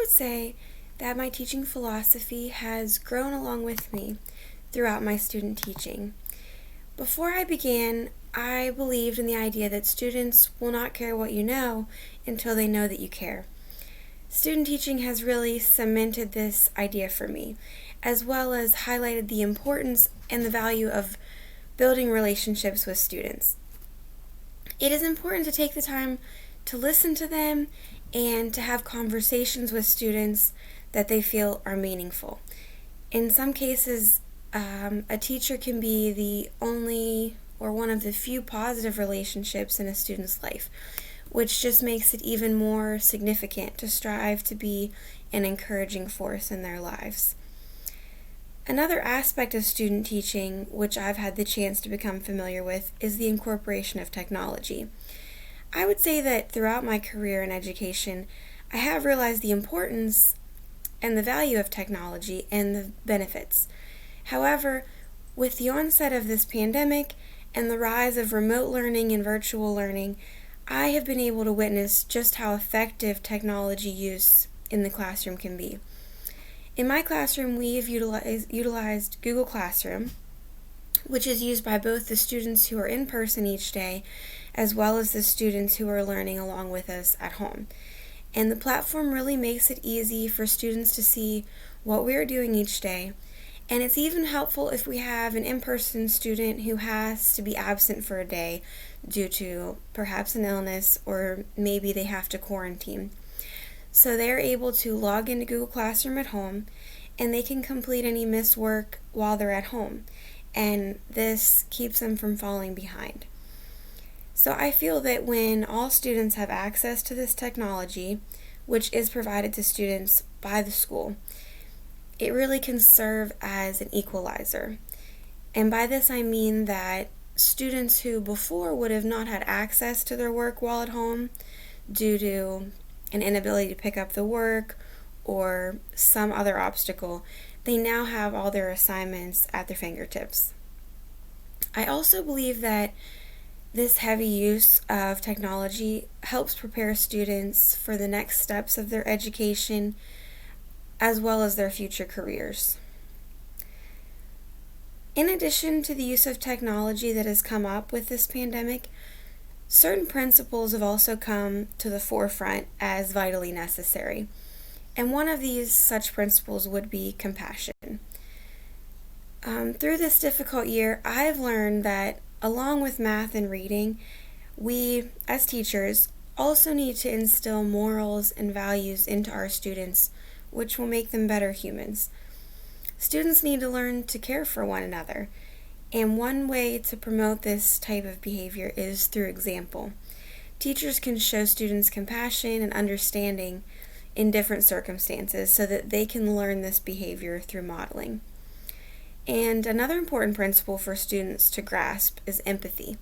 would say that my teaching philosophy has grown along with me throughout my student teaching. Before I began, I believed in the idea that students will not care what you know until they know that you care. Student teaching has really cemented this idea for me, as well as highlighted the importance and the value of building relationships with students. It is important to take the time to listen to them and to have conversations with students that they feel are meaningful. In some cases, a teacher can be the only or one of the few positive relationships in a student's life, which just makes it even more significant to strive to be an encouraging force in their lives. Another aspect of student teaching, which I've had the chance to become familiar with, is the incorporation of technology. I would say that throughout my career in education, I have realized the importance and the value of technology and the benefits. However, with the onset of this pandemic and the rise of remote learning and virtual learning, I have been able to witness just how effective technology use in the classroom can be. In my classroom, we've utilized Google Classroom, which is used by both the students who are in person each day, as well as the students who are learning along with us at home. And the platform really makes it easy for students to see what we are doing each day. And it's even helpful if we have an in-person student who has to be absent for a day due to perhaps an illness, or maybe they have to quarantine. So they're able to log into Google Classroom at home, and they can complete any missed work while they're at home. And this keeps them from falling behind. So I feel that when all students have access to this technology, which is provided to students by the school, it really can serve as an equalizer. And by this I mean that students who before would have not had access to their work while at home due to an inability to pick up the work or some other obstacle, they now have all their assignments at their fingertips. I also believe that this heavy use of technology helps prepare students for the next steps of their education as well as their future careers. In addition to the use of technology that has come up with this pandemic, certain principles have also come to the forefront as vitally necessary. And one of these such principles would be compassion. Through this difficult year, I've learned that along with math and reading, we, as teachers, also need to instill morals and values into our students, which will make them better humans. Students need to learn to care for one another, and one way to promote this type of behavior is through example. Teachers can show students compassion and understanding in different circumstances so that they can learn this behavior through modeling. And another important principle for students to grasp is empathy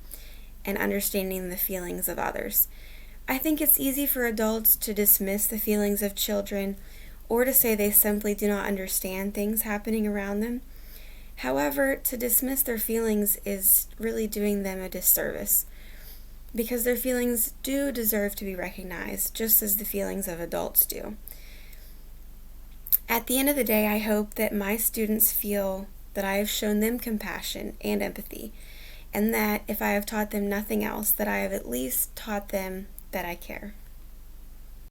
and understanding the feelings of others. I think it's easy for adults to dismiss the feelings of children or to say they simply do not understand things happening around them. However, to dismiss their feelings is really doing them a disservice, because their feelings do deserve to be recognized, just as the feelings of adults do. At the end of the day, I hope that my students feel that I have shown them compassion and empathy, and that if I have taught them nothing else, that I have at least taught them that I care.